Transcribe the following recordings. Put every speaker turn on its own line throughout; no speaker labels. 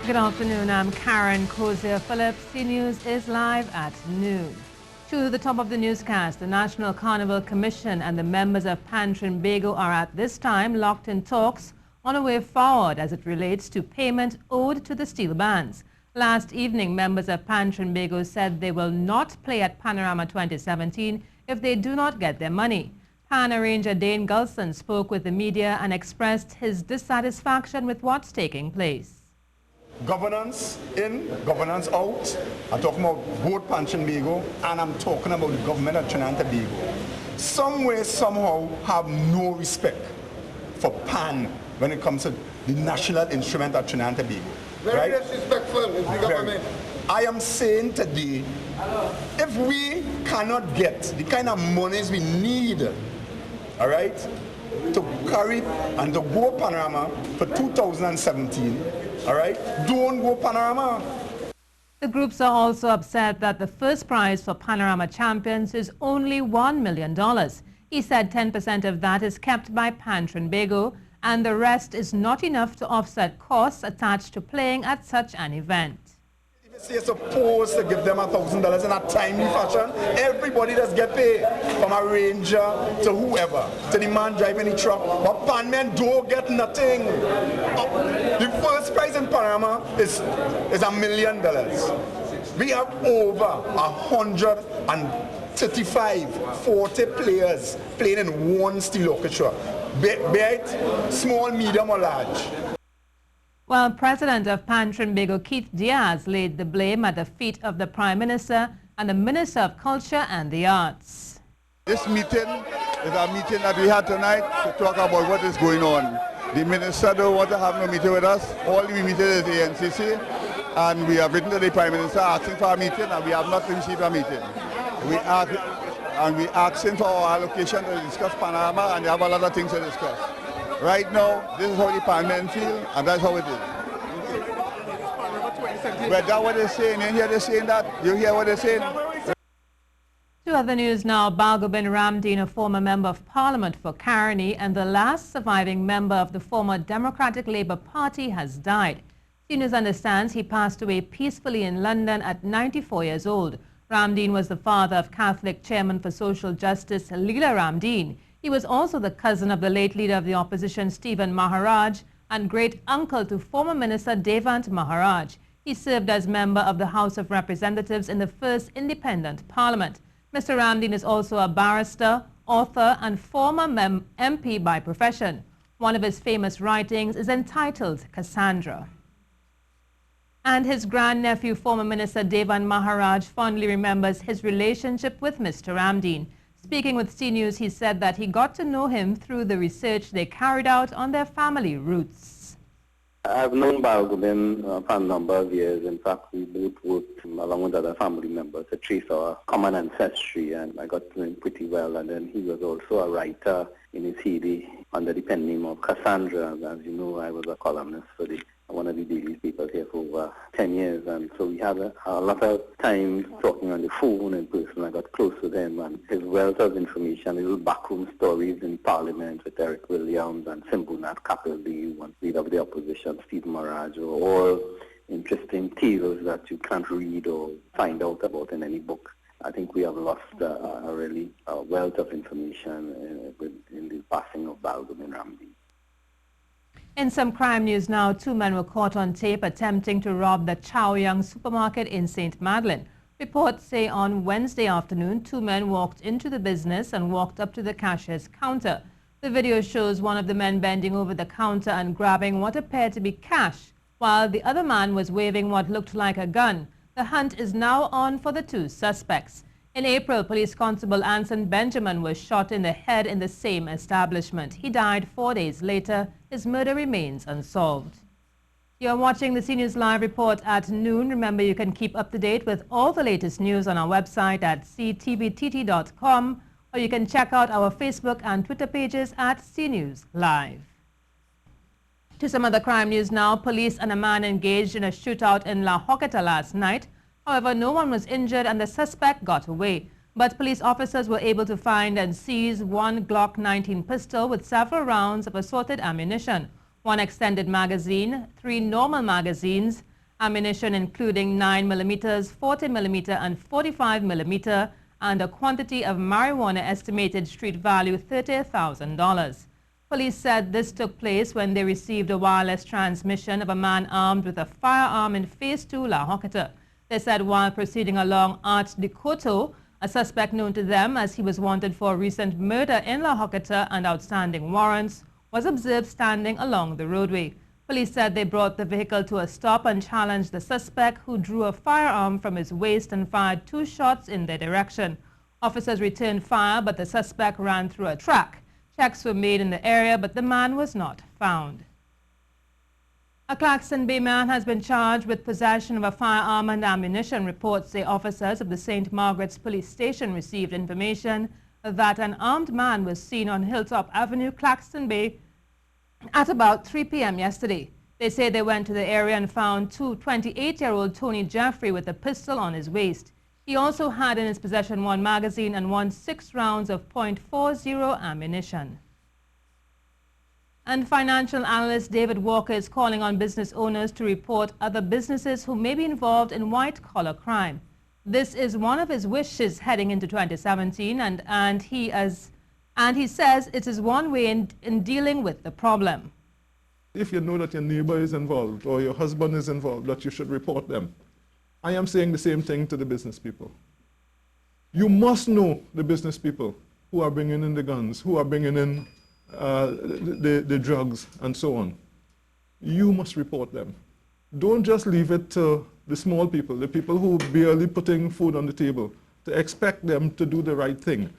Good afternoon. I'm Karen Cozier-Phillips. C-News is live at noon. To the top of the newscast, the National Carnival Commission and the members of Pan Trinbago are at this time locked in talks on a way forward as it relates to payment owed to the steel bands. Last evening, members of Pan Trinbago said they will not play at Panorama 2017 if they do not get their money. Pan arranger Dane Gulson spoke with the media and expressed his dissatisfaction with what's taking place.
Governance in, governance out. I'm talking about both Pan Trinbago and I'm talking about the government of Trinidad and Tobago. Some way, somehow have no respect for Pan when it comes to the national instrument of Trinidad and Tobago.
Very disrespectful with the government.
I am saying today, if we cannot get the kind of monies we need, all right, to carry and to go Panorama for 2017, all right, don't go Panorama.
The groups are also upset that the first prize for Panorama champions is only $1 million. He said 10% of that is kept by Pan Trinbago and the rest is not enough to offset costs attached to playing at such an event.
If you're supposed to give them $1,000 in a timely fashion, everybody does get paid, from a ranger to whoever, to the man driving the truck. But Pan men don't get nothing. The first prize in Panorama is $1 million. We have over 40 players playing in one steel orchestra, be it small, medium or large.
Well, President of Pan Trinbago, Keith Diaz, laid the blame at the feet of the Prime Minister and the Minister of Culture and the Arts.
This meeting is a meeting that we had tonight to talk about what is going on. The Minister don't want to have no meeting with us. All we meeting is the NCC, and we have written to the Prime Minister asking for a meeting, and we have not received a meeting. We asking for our allocation to discuss Panorama, and we have a lot of things to discuss. Right now, this is how the Pan men feel, and that's how it is. But that's what they're saying. You hear they saying that? You hear what they're saying?
To other news now, Balgobin Ramdeen, a former member of Parliament for Caroni and the last surviving member of the former Democratic Labour Party, has died. C-News understands he passed away peacefully in London at 94 years old. Ramdeen was the father of Catholic Chairman for Social Justice, Leela Ramdeen. He was also the cousin of the late leader of the opposition, Stephen Maharaj, and great-uncle to former Minister Devant Maharaj. He served as member of the House of Representatives in the first independent parliament. Mr. Ramdeen is also a barrister, author, and former MP by profession. One of his famous writings is entitled Cassandra. And his grandnephew, former Minister Devant Maharaj, fondly remembers his relationship with Mr. Ramdeen. Speaking with C-News, he said that he got to know him through the research they carried out on their family roots.
I've known Balgobin for a number of years. In fact, we both worked along with other family members to trace our common ancestry, and I got to know him pretty well. And then he was also a writer in his heyday under the pen name of Cassandra. As you know, I was a columnist for one of the daily papers here for over 10 years, and so we had a lot of time talking on the phone in person. I got close with him, and his wealth of information, little backroom stories in Parliament with Eric Williams and Simbunat Kapildew, one leader of the opposition, Stephen Maharaj, are all interesting tales that you can't read or find out about in any book. I think we have lost a really wealth of information in the passing of Balgobin Ramdeen.
In some crime news now, 2 men were caught on tape attempting to rob the Chow Yum supermarket in Ste Madeleine. Reports say on Wednesday afternoon, 2 men walked into the business and walked up to the cashier's counter. The video shows one of the men bending over the counter and grabbing what appeared to be cash, while the other man was waving what looked like a gun. The hunt is now on for the 2 suspects. In April, Police Constable Anson Benjamin was shot in the head in the same establishment. He died 4 days later. His murder remains unsolved. You're watching the C-News Live report at noon. Remember, you can keep up to date with all the latest news on our website at ctvtt.com, or you can check out our Facebook and Twitter pages at C-News Live. To some other crime news now, police and a man engaged in a shootout in La Hoqueta last night. However, no one was injured and the suspect got away. But police officers were able to find and seize one Glock 19 pistol with several rounds of assorted ammunition, one extended magazine, 3 normal magazines, ammunition including 9mm, 40mm and 45mm, and a quantity of marijuana estimated street value $30,000. Police said this took place when they received a wireless transmission of a man armed with a firearm in Phase 2 La Hocata. They said while proceeding along Art de Coteau, a suspect known to them as he was wanted for a recent murder in La Hocata and outstanding warrants, was observed standing along the roadway. Police said they brought the vehicle to a stop and challenged the suspect, who drew a firearm from his waist and fired 2 shots in their direction. Officers returned fire, but the suspect ran through a track. Checks were made in the area, but the man was not found. A Claxton Bay man has been charged with possession of a firearm and ammunition. Reports say officers of the St. Margaret's police station received information that an armed man was seen on Hilltop Avenue, Claxton Bay, at about 3 p.m. yesterday. They say they went to the area and found 28-year-old Tony Jeffrey with a pistol on his waist. He also had in his possession 1 magazine and 6 rounds of .40 ammunition. And financial analyst David Walker is calling on business owners to report other businesses who may be involved in white-collar crime. This is one of his wishes heading into 2017, and he says it is one way in dealing with the problem.
If you know that your neighbor is involved or your husband is involved, that you should report them. I am saying the same thing to the business people. You must know the business people who are bringing in the guns, who are bringing in the drugs and so on. You must report them. Don't just leave it to the small people, the people who are barely putting food on the table, to expect them to do the right thing.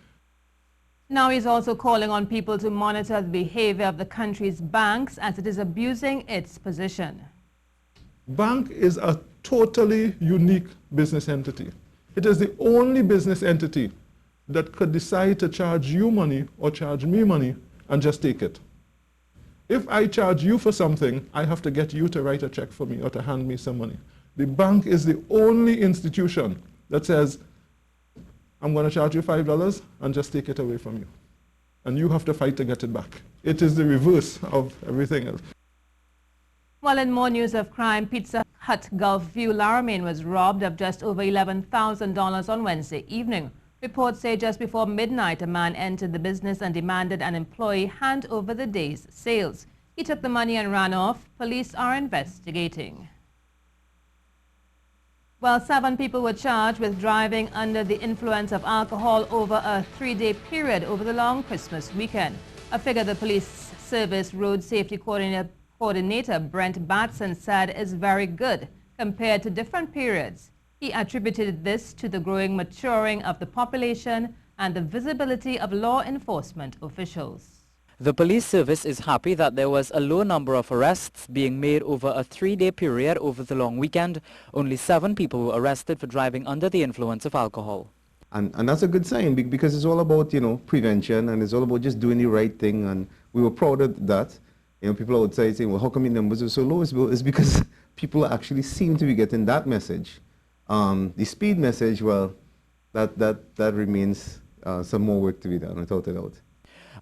Now he's also calling on people to monitor the behavior of the country's banks as it is abusing its position.
Bank is a totally unique business entity. It is the only business entity that could decide to charge you money or charge me money and just take it. If I charge you for something, I have to get you to write a check for me or to hand me some money. The bank is the only institution that says, I'm going to charge you $5 and just take it away from you. And you have to fight to get it back. It is the reverse of everything else.
Well, in more news of crime, Pizza Hut Gulf View Laramine was robbed of just over $11,000 on Wednesday evening. Reports say just before midnight, a man entered the business and demanded an employee hand over the day's sales. He took the money and ran off. Police are investigating. Well, 7 people were charged with driving under the influence of alcohol over a 3-day period over the long Christmas weekend. A figure the police service road safety coordinator Brent Batson said is very good compared to different periods. He attributed this to the growing maturing of the population and the visibility of law enforcement officials.
The police service is happy that there was a low number of arrests being made over a 3-day period over the long weekend. Only 7 people were arrested for driving under the influence of alcohol.
And that's a good sign because it's all about, prevention, and it's all about just doing the right thing, and we were proud of that. People outside saying, well, how come your numbers are so low? It's because people actually seem to be getting that message. The speed message, well, that remains some more work to be done, without a doubt.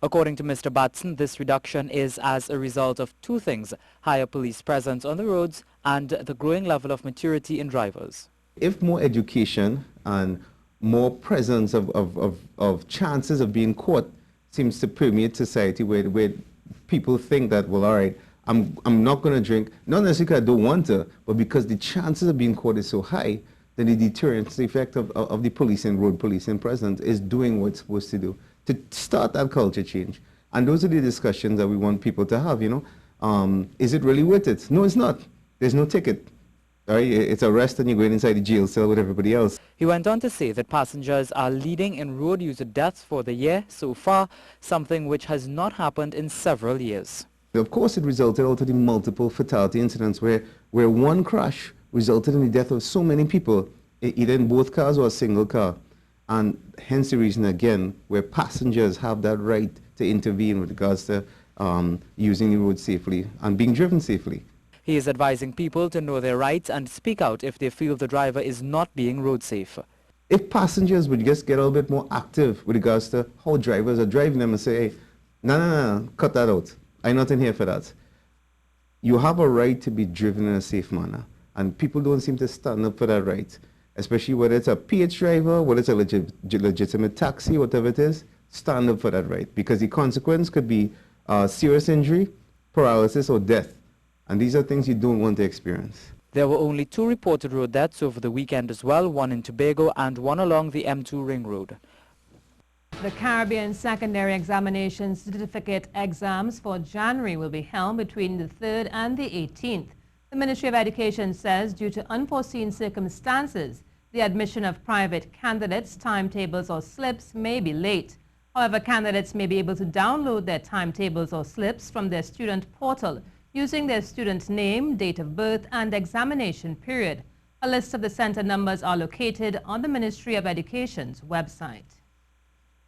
According to Mr. Batson, this reduction is as a result of 2 things: higher police presence on the roads and the growing level of maturity in drivers.
If more education and more presence of chances of being caught seems to permeate society where people think that, well, all right, I'm not going to drink, not necessarily because I don't want to, but because the chances of being caught is so high, then the deterrence effect of the policing, road policing presence is doing what it's supposed to do to start that culture change. And those are the discussions that we want people to have, Is it really worth it? No, it's not. There's no ticket. All right? It's arrest and you're going inside the jail cell with everybody else.
He went on to say that passengers are leading in road user deaths for the year so far, something which has not happened in several years.
Of course, it resulted out of the multiple fatality incidents where one crash resulted in the death of so many people, either in both cars or a single car. And hence the reason, again, where passengers have that right to intervene with regards to using the road safely and being driven safely.
He is advising people to know their rights and speak out if they feel the driver is not being road safe.
If passengers would just get a little bit more active with regards to how drivers are driving them and say, hey, no, cut that out. I'm not in here for that. You have a right to be driven in a safe manner. And people don't seem to stand up for that right, especially whether it's a PH driver, whether it's a legitimate taxi, whatever it is, stand up for that right, because the consequence could be serious injury, paralysis, or death. And these are things you don't want to experience.
There were only 2 reported road deaths over the weekend as well, one in Tobago and one along the M2 Ring Road.
The Caribbean Secondary Examination Certificate exams for January will be held between the 3rd and the 18th. The Ministry of Education says due to unforeseen circumstances, the admission of private candidates' timetables or slips may be late. However, candidates may be able to download their timetables or slips from their student portal using their student name, date of birth, and examination period. A list of the center numbers are located on the Ministry of Education's website.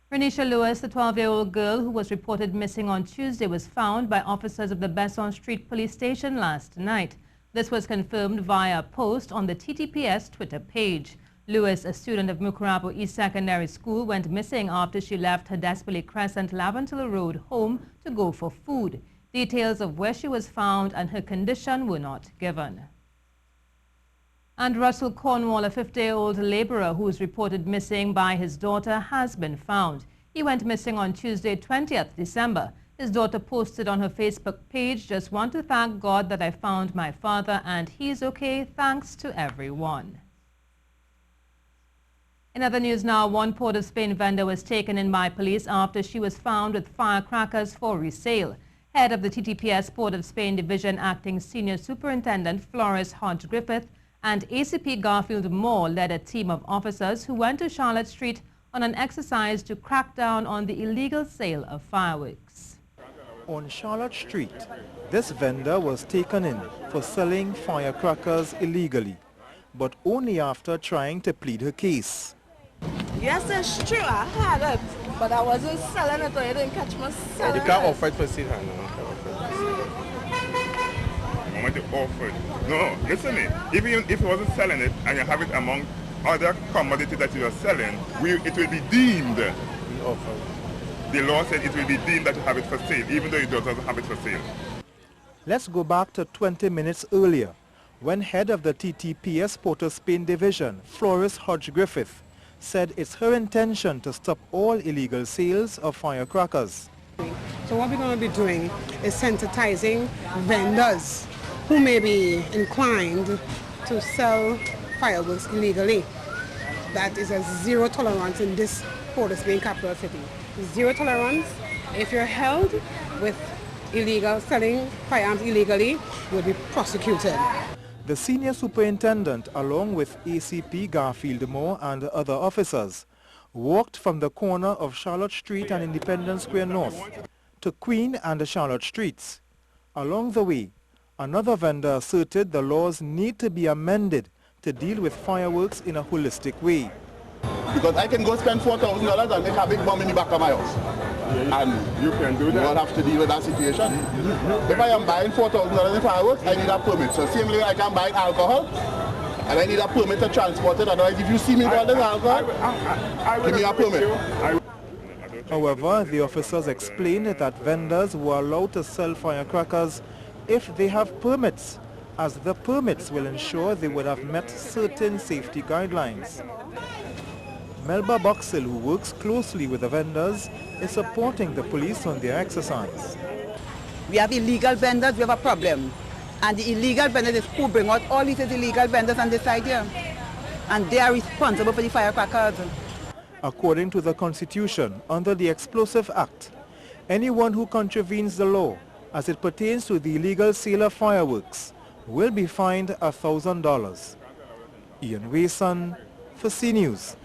Renisha Lewis, the 12-year-old girl who was reported missing on Tuesday, was found by officers of the Besson Street Police Station last night. This was confirmed via a post on the TTPS Twitter page. Lewis, a student of Mukurapo East Secondary School, went missing after she left her Desperately Crescent Laventilla Road home to go for food. Details of where she was found and her condition were not given. And Russell Cornwall, a 50-year-old laborer who was reported missing by his daughter, has been found. He went missing on Tuesday, 20th December. His daughter posted on her Facebook page, "Just want to thank God that I found my father and he's okay. Thanks to everyone." In other news now, one Port of Spain vendor was taken in by police after she was found with firecrackers for resale. Head of the TTPS Port of Spain Division, Acting Senior Superintendent Flores Hodge Griffith, and ACP Garfield Moore led a team of officers who went to Charlotte Street on an exercise to crack down on the illegal sale of fireworks.
On Charlotte Street, this vendor was taken in for selling firecrackers illegally, but only after trying to plead her case.
Yes, it's true. I had it, but I wasn't selling it, or you didn't catch me selling it.
You can't offer it for sale,
No, listen, even if you wasn't selling it and you have it among other commodities that you are selling, it will be deemed. The law said it will be deemed that you have it for sale, even though you don't have it for sale.
Let's go back to 20 minutes earlier, when head of the TTPS Port of Spain Division, Flores Hodge Griffith, said it's her intention to stop all illegal sales of firecrackers.
So what we're going to be doing is sensitizing vendors who may be inclined to sell fireworks illegally. That is a zero tolerance in this Port of Spain capital city. Zero tolerance. If you're held with selling firearms illegally, you'll be prosecuted.
The senior superintendent, along with ACP Garfield Moore and other officers, walked from the corner of Charlotte Street and Independence Square North to Queen and the Charlotte Streets. Along the way, another vendor asserted the laws need to be amended to deal with fireworks in a holistic way.
Because I can go spend $4,000 and make a big bomb in the back of my house. And
you can do that.
You will have to deal with that situation. If I am buying $4,000 in fireworks, I need a permit. So same way I can buy alcohol, and I need a permit to transport it. Otherwise, if you see me buy this alcohol, give me a permit.
However, the officers explained that vendors were allowed to sell firecrackers if they have permits, as the permits will ensure they would have met certain safety guidelines. Melba Boxell, who works closely with the vendors, is supporting the police on their exercise.
We have illegal vendors, we have a problem. And the illegal vendors is who bring out all these illegal vendors on this side here. And they are responsible for the firecrackers.
According to the Constitution, under the Explosive Act, anyone who contravenes the law as it pertains to the illegal sale of fireworks will be fined $1,000. Ian Wayson for C News.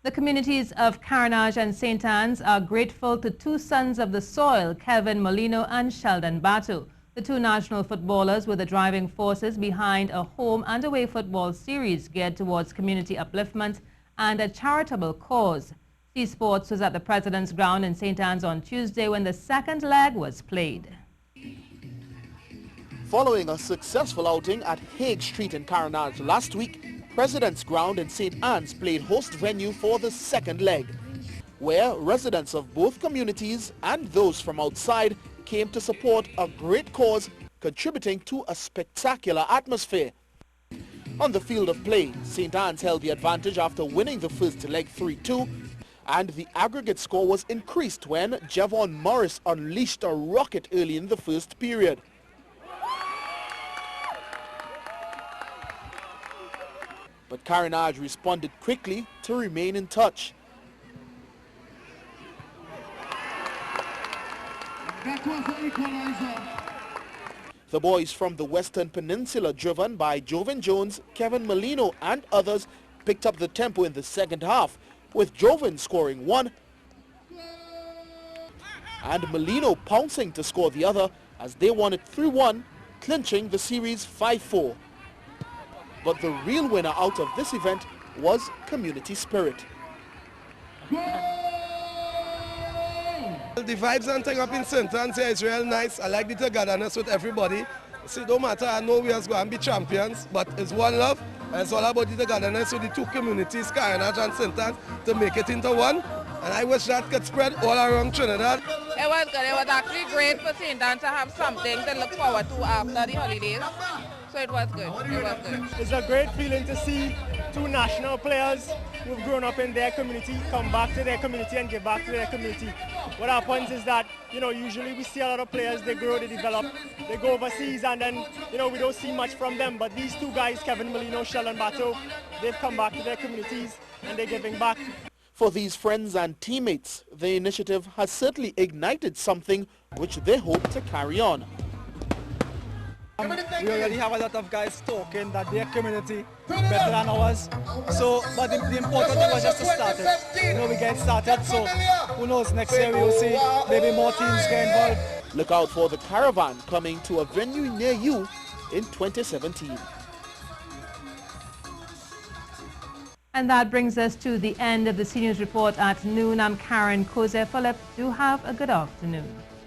The communities of Carenage and St. Anne's are grateful to two sons of the soil, Kevin Molino and Sheldon Batu. The two national footballers were the driving forces behind a home and away football series geared towards community upliftment and a charitable cause. C Sports was at the President's Ground in St. Anne's on Tuesday when the second leg was played.
Following a successful outing at Hague Street in Carenage last week, President's Ground in St. Anne's played host venue for the second leg. where residents of both communities and those from outside came to support a great cause, contributing to a spectacular atmosphere. On the field of play, St. Anne's held the advantage after winning the first leg 3-2, and the aggregate score was increased when Javon Morris unleashed a rocket early in the first period. But Carenage responded quickly to remain in touch.
That was the equalizer.
The boys from the Western Peninsula, driven by Jovan Jones, Kevin Molino and others, picked up the tempo in the second half, with Jovan scoring one and Molino pouncing to score the other as they won it 3-1, clinching the series 5-4. But the real winner out of this event was community spirit.
The vibes and thing up in St. Anne's here is real nice. I like the togetherness with everybody. See, no matter, I know we are going to be champions, but it's one love. And it's all about the togetherness with the two communities, Carenage and St. Anne's, to make it into one. And I wish that could spread all around Trinidad.
It was good. It was actually great for St. Anne's to have something to look forward to after the holidays. So it was good. It was good.
It's a great feeling to see two national players who've grown up in their community come back to their community and give back to their community. What happens is that, usually we see a lot of players, they grow, they develop, they go overseas, and then, we don't see much from them. But these two guys, Kevin Molino, Sheldon Bato, they've come back to their communities and they're giving back.
For these friends and teammates, the initiative has certainly ignited something which they hope to carry on.
We already have a lot of guys talking that their community better than ours. So, but the important thing was just to start it. We get started, so who knows, next year we will see maybe more teams get involved.
Look out for the caravan coming to a venue near you in 2017.
And that brings us to the end of the CNews Report at noon. I'm Karen Koze-Phillip. Do have a good afternoon.